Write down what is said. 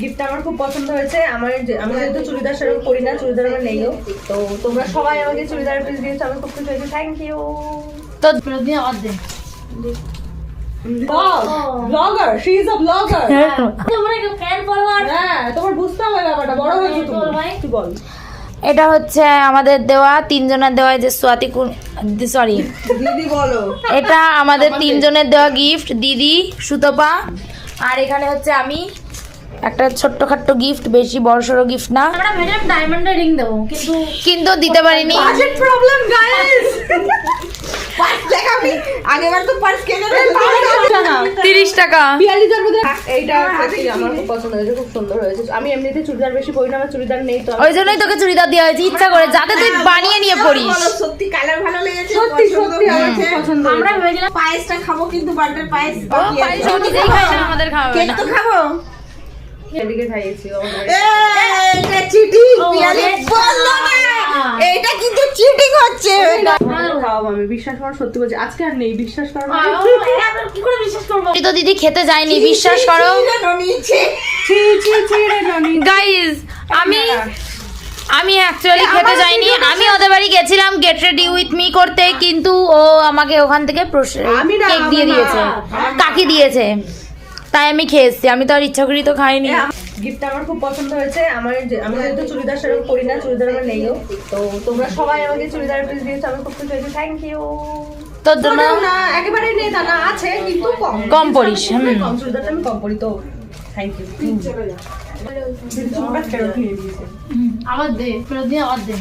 গিফটটা আমার খুব পছন্দ হয়েছে। আমি যেহেতু চুড়িদার সেরকম করি না, চুড়িদার আমার নেইও, তো তোমরা সবাই আমাকে চুড়িদার পিস দিয়েছো, আমি খুব খুশি হয়েছি। Thank you. তো দিয়ে অর্ধ দে। Blogger, she is a blogger. তোমরা কি ফ্যান ফলোয়ার? হ্যাঁ, তোমার বুঝতে হবে ব্যাপারটা, বড় হয়েছে তুমি। কি বল? এটা হচ্ছে আমাদের দেওয়া, তিনজনের দেওয়া, যে সোয়াতি সরি দিদি বলো। এটা আমাদের তিনজনের দেওয়া গিফট, দিদি, সুতপা, আর এখানে হচ্ছে আমি একটা ছোট্টখাট্ট গিফট, বেশি বড়সড় গিফট না। আমরা ভেবেছিলাম ডায়মন্ডের রিং দেবো, কিন্তু দিতে পারিনি। Budget problem guys. পার্স দেখাবি, আগেবার তো পার্স কিনে দিলে 30 টাকা। 42 মধ্যে এইটা আমার খুব পছন্দ হয়েছে, খুব সুন্দর হয়েছে। আমি এমনিতে চুড়িদার বেশি পরি না, আমার চুড়িদার নেই, তো ওই জন্যই তোকে চুড়িদার দেওয়া হয়েছে ইচ্ছা করে, যাতে তুই বানিয়ে নিয়ে পড়িস। সত্যি কালার ভালো লেগেছে, সত্যি সত্যি আমার খুব পছন্দ হয়েছে। আমরা ভেবেছিলাম পায়েসটা খাবো, কিন্তু বার্থডে পায়েস ও পায়েস ও নিজেই খায় না, আমাদের খাওয়াবে কেক না। তো খাবো। এদিকে খাইয়েছি ও। এটা চিটিং, পিয়ালি বললো না, এটা কিন্তু চিটিং হচ্ছে। খাওয়াবো আমি, বিশ্বাস করো, সত্যি বলছি। আজকে আর নেই, বিশ্বাস করো। কি করে বিশ্বাস করবো? তুই তো দিদি খেতে যায়নি, বিশ্বাস করো গাইস। আমি অ্যাকচুয়ালি খেতে যাইনি, আমি ওদের বাড়ি গেছিলাম গেট রেডি উইথ মি করতে, কিন্তু ও আমাকে ওখান থেকে কেক দিয়ে দিয়েছে, কাকি দিয়েছে, তাই আমি খেয়ে এসছি। আমি তো আর ইচ্ছা করি তো খাইনি। গিফটটা আমার খুব পছন্দ হয়েছে। আমি যেহেতু চুড়িদার সেরকম করি না, চুড়িদার আমার নেইও, তো তোমরা সবাই আমাকে চুড়িদার পিস দিয়েছো, আমি খুব খুশি হয়েছি। Thank you. তোর জন্য না একেবারে নেই তা না, আছে কিন্তু কম পড়িস। কম, চুড়িদারটা আমি কম পরি, তো থ্যাংক ইউ। আবার দে, ফেরত দিয়ে আবার দে।